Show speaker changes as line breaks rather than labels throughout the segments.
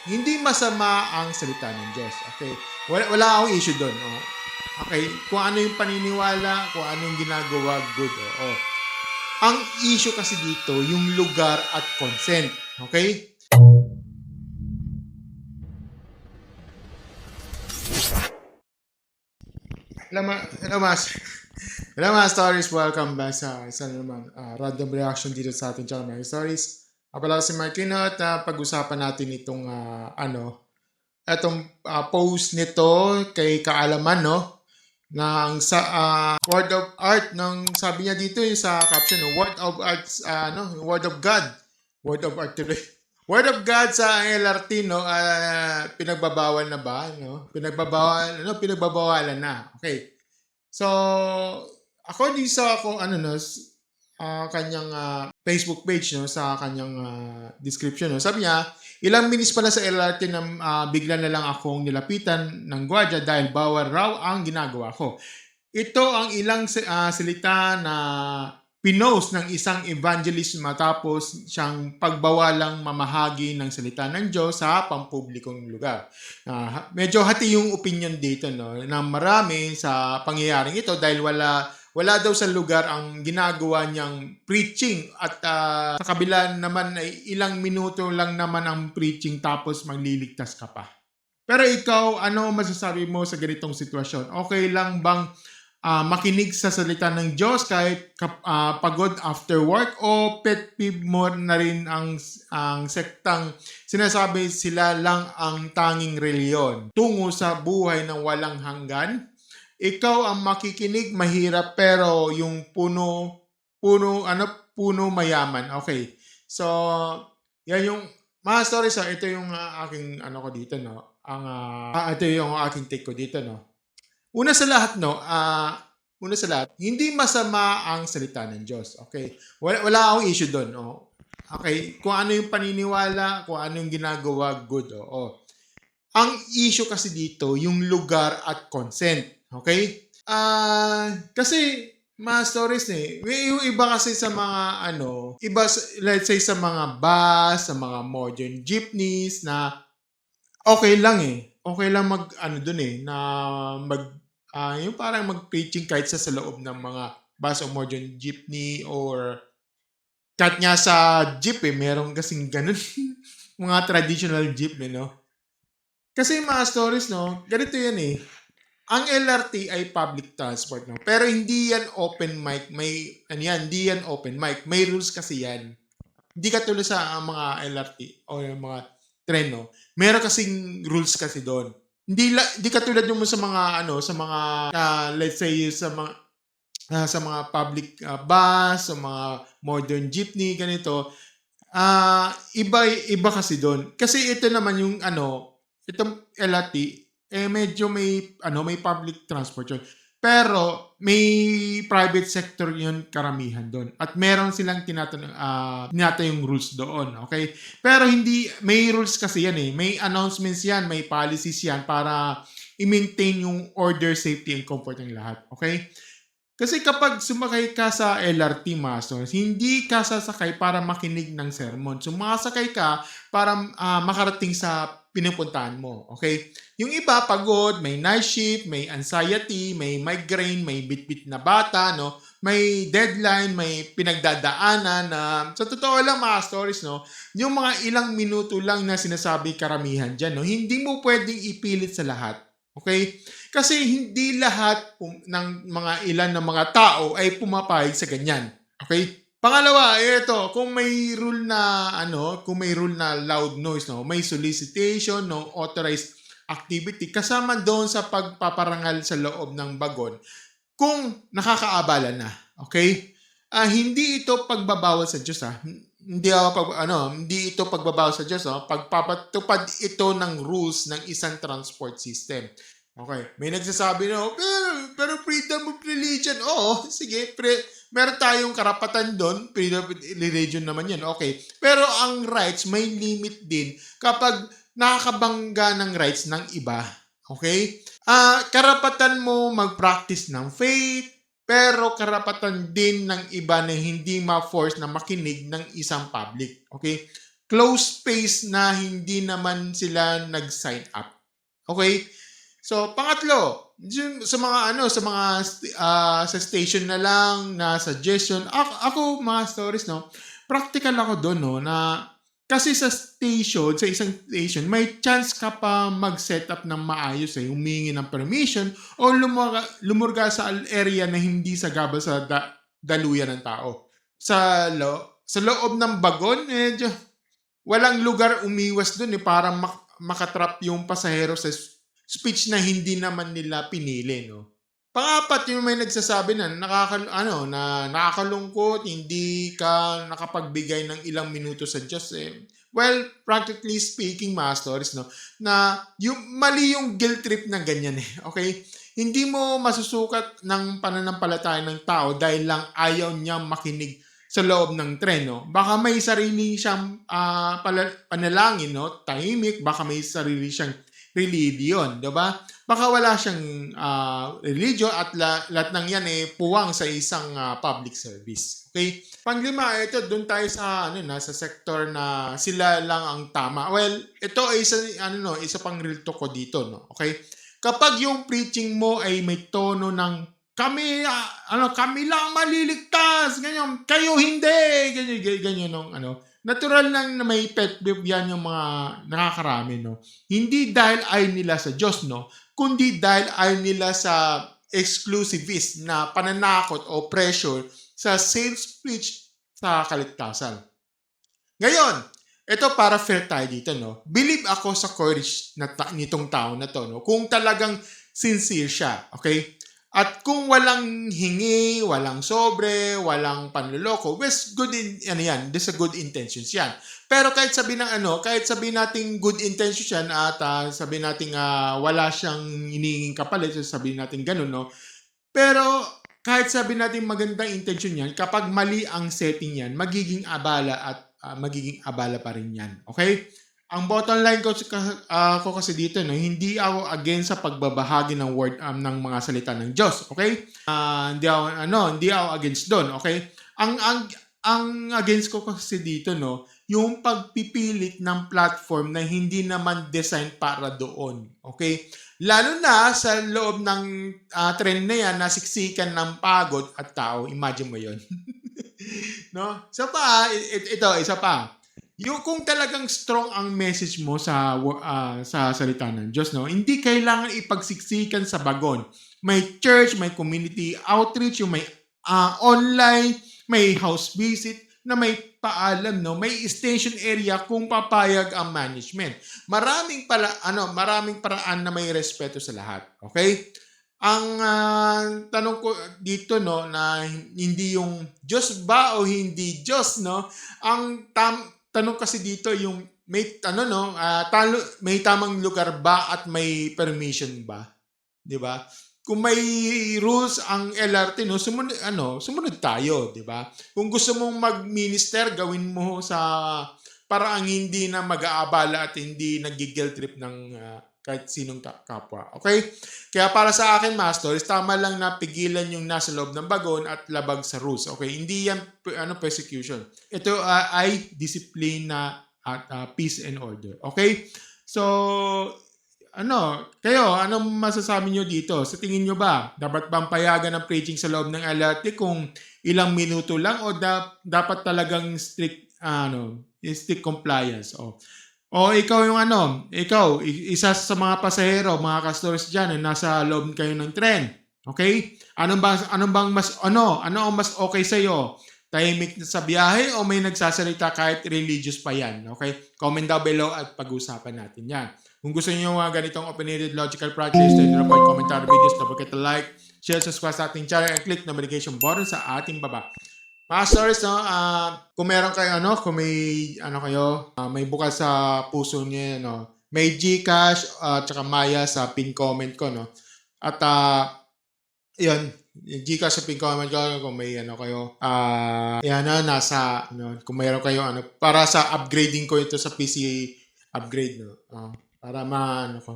Hindi masama ang salita ng Diyos. Okay? Wala akong issue doon. Oh. Okay? Kung ano yung paniniwala, kung ano yung ginagawa, good. Oh. Ang issue kasi dito, yung lugar at consent. Okay? Hello, Mas. Hello, mga stories. Welcome back sa isang naman random reaction dito sa ating channel, mga stories. Pala si Markino at pag-usapan natin itong post nito kay Kaalaman, no? Ng sa Word of Art ng sabi niya dito yung sa caption, no? Word of Art, Word of God. Word of Art tuloy. Word of God sa LRT, no? Pinagbabawal na ba, no? Pinagbabawalan na. Okay. So, according sa kung ano no, kanyang Facebook page no sa kanyang description no. Sabi niya, ilang minutes pala sa LRT na bigla na lang akong nilapitan ng gwardiya dahil bawal raw ang ginagawa ko. Ito ang ilang salita na pinost ng isang evangelist matapos siyang pagbawalang mamahagi ng salita ng Diyos sa pampublikong lugar. Medyo hati yung opinion dito, no, na marami sa pangyayaring ito dahil wala daw sa lugar ang ginagawa niyang preaching at sa kabila naman ay ilang minuto lang naman ang preaching tapos magliligtas ka pa. Pero ikaw, ano masasabi mo sa ganitong sitwasyon? Okay lang bang makinig sa salita ng Diyos kahit pagod after work, o pet peeve mo na rin ang sektang sinasabi sila lang ang tanging reliyon tungo sa buhay ng walang hanggan? Ikaw ang makikinig mahirap pero yung puno mayaman. Okay. So, yan yung mga stories. Ito yung aking ano ko dito, no. Ito yung aking take ko dito, no. Una sa lahat, no, hindi masama ang salita ng Diyos. Okay? Wala akong issue doon. Oh. Okay? Kung ano yung paniniwala, kung ano yung ginagawa, good. Oh. Ang issue kasi dito, yung lugar at consent. Okay? Kasi mga stories may yung iba kasi sa mga let's say sa mga bus, sa mga modern jeepneys na okay lang okay lang mag doon na yung parang mag-preaching kahit sa loob ng mga bus o modern jeepney, or kahit nga sa jeep meron kasing ganun. Mga traditional jeep, no? Kasi yung mga stories, no, ganito yan ang LRT ay public transport, no? Pero hindi yan open mic. Hindi yan open mic. May rules kasi yan. Hindi katulad sa mga LRT o yung mga tren, no? Meron kasing rules kasi doon. Hindi katulad yung sa mga sa mga let's say sa mga public bus, sa mga modern jeepney ganito. Iba kasi doon. Kasi ito naman yung itong LRT medyo may public transport yun. Pero may private sector yun karamihan doon. At meron silang tinatayong rules doon, okay? Pero hindi, may rules kasi yan May announcements yan, may policies yan para i-maintain yung order, safety, and comfort ng lahat, okay? Kasi kapag sumakay ka sa LRT, Masters, hindi ka sasakay para makinig ng sermon. Sumasakay ka para makarating sa pinupuntahan mo. Okay? Yung iba, pagod, may night shift, may anxiety, may migraine, may bitbit na bata, no? May deadline, may pinagdadaanan na sa totoo lang mga stories, no? Yung mga ilang minuto lang na sinasabi karamihan dyan, no? Hindi mo pwedeng ipilit sa lahat. Okay? Kasi hindi lahat ng mga ilan ng mga tao ay pumapayag sa ganyan. Okay? Pangalawa, ito, kung may rule na loud noise, no, may solicitation, no, authorized activity kasama doon sa pagpaparangal sa loob ng bagon kung nakakaabala na. Okay? Hindi ito pagbabawal sa Diyos hindi ito pagbabawal sa Diyos, pagpapatupad ito ng rules ng isang transport system. Okay. May nagsasabi na, pero freedom of religion. Oo, sige. Meron tayong karapatan doon. Freedom of religion naman yan. Okay. Pero ang rights, may limit din kapag nakakabangga ng rights ng iba. Okay? Karapatan mo mag-practice ng faith, pero karapatan din ng iba na hindi ma-force na makinig ng isang public. Okay? close space na hindi naman sila nag-sign up. Okay? So, pangatlo, sa mga sa station na lang na suggestion. Ako mga stories, no. Practical ako doon, no, na kasi sa isang station, may chance ka pa mag-set up ng maayos, humingi ng permission o lumurga sa area na hindi sagabal sa daluyan ng tao. Sa loob ng bagon, medyo walang lugar umiwas doon para makatrap yung pasahero sa speech na hindi naman nila pinili, no. Pangapat, yung may nagsasabi na nakakalungkot, hindi ka nakapagbigay ng ilang minuto sa Diyos. Well, practically speaking, mga stories, no, na yung mali yung guilt trip na ganyan, okay? Hindi mo masusukat ng pananampalataya ng tao dahil lang ayaw niya makinig sa loob ng tren, no? Baka may sarili siyang panalangin, no? Tahimik, baka may sarili siyang religion, 'di ba? Baka wala siyang religion at lahat ng yan puwang sa isang public service. Okay? Panglima, ito doon tayo sa sa sector na sila lang ang tama. Well, ito ay isa pang real talk ko dito, no. Okay? Kapag yung preaching mo ay may tono ng kami lang maliligtas, ganyan, kayo hindi, ganyan natural lang na may pet peeve yan yung mga nakakarami, no. Hindi dahil ayaw nila sa Diyos, no, kundi dahil ayaw nila sa exclusivist na pananakot o pressure sa sales pitch sa kaligtasan. Ngayon, ito para fair tayo dito, no. Believe ako sa courage nitong tao na to, no, kung talagang sincere siya, okay? At kung walang hingi, walang sobre, walang panloloko, this a good intentions yan. Pero kahit sabihin nating good intentions yan at sabihin nating wala siyang hinihinging kapalit, sabihin natin ganun, no? Pero kahit sabihin natin magandang intention yan, kapag mali ang setting yan, magiging abala pa rin yan. Okay? Ang bottom line ko kasi dito, no, hindi ako against sa pagbabahagi ng word ng mga salita ng Diyos, okay? Hindi ako against doon, okay? Ang against ko kasi dito, no, yung pagpipilit ng platform na hindi naman design para doon, okay? Lalo na sa loob ng trend na yan, nasiksikan ng pagod at tao. Imagine mo 'yon. No? Isa pa. Yung kung talagang strong ang message mo sa salita ng Diyos, no, hindi kailangan ipagsiksikan sa bagon. May church, may community outreach, yung may online, may house visit na may paalam, no, may station area kung papayag ang management. Maraming paraan na may respeto sa lahat. Okay? Ang tanong ko dito, no, na hindi yung Diyos ba o hindi Diyos, no? Ang tanong kasi dito yung may may tamang lugar ba at may permission ba? 'Di ba? Kung may rules ang LRT, no, sumunod tayo, 'di ba? Kung gusto mong mag-minister, gawin mo sa paraang hindi na mag-aabala at hindi nag-guilt trip ng kahit sinong kapwa. Okay? Kaya para sa akin, Masters, tama lang na pigilan yung nasa loob ng bagon at labag sa rules. Okay? Hindi yan persecution. Ito ay disiplina at peace and order. Okay? So, anong masasabi nyo dito? Sa tingin nyo ba, dapat bang payagan ng preaching sa loob ng LRT kung ilang minuto lang o dapat talagang strict compliance? O ikaw isa sa mga pasahero, mga customers diyan na nasa loob kayo ng tren. Okay? Ano ang mas okay sa iyo? Tahimik sa biyahe o may nagsasalita kahit religious pa yan? Okay? Comment down below at pag-usapan natin yan. Kung gusto niyo mga ganitong opinionated logical practice, then avoid commentary videos, don't forget to like, share, subscribe sa ating channel, and click notification button sa ating baba. Mga stories, no, kung meron kayo, kung may, may bukas sa puso niyo, no, may GCash, tsaka Maya sa pin comment ko, no, at, yun, GCash sa pin comment ko, kung may, kayo, nasa, kung mayroon kayo, para sa upgrading ko ito sa PC upgrade, no, para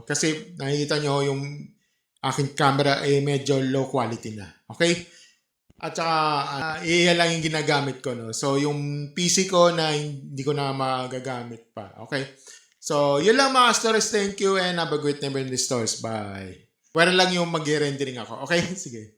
kasi nakikita nyo yung aking camera ay medyo low quality na, okay? At saka, iyan lang yung ginagamit ko, no? So, yung PC ko na hindi ko na magagamit pa. Okay? So, yun lang mga stores. Thank you and have a great night in the stores. Bye. Wala lang yung mag-rendering ako. Okay? Sige.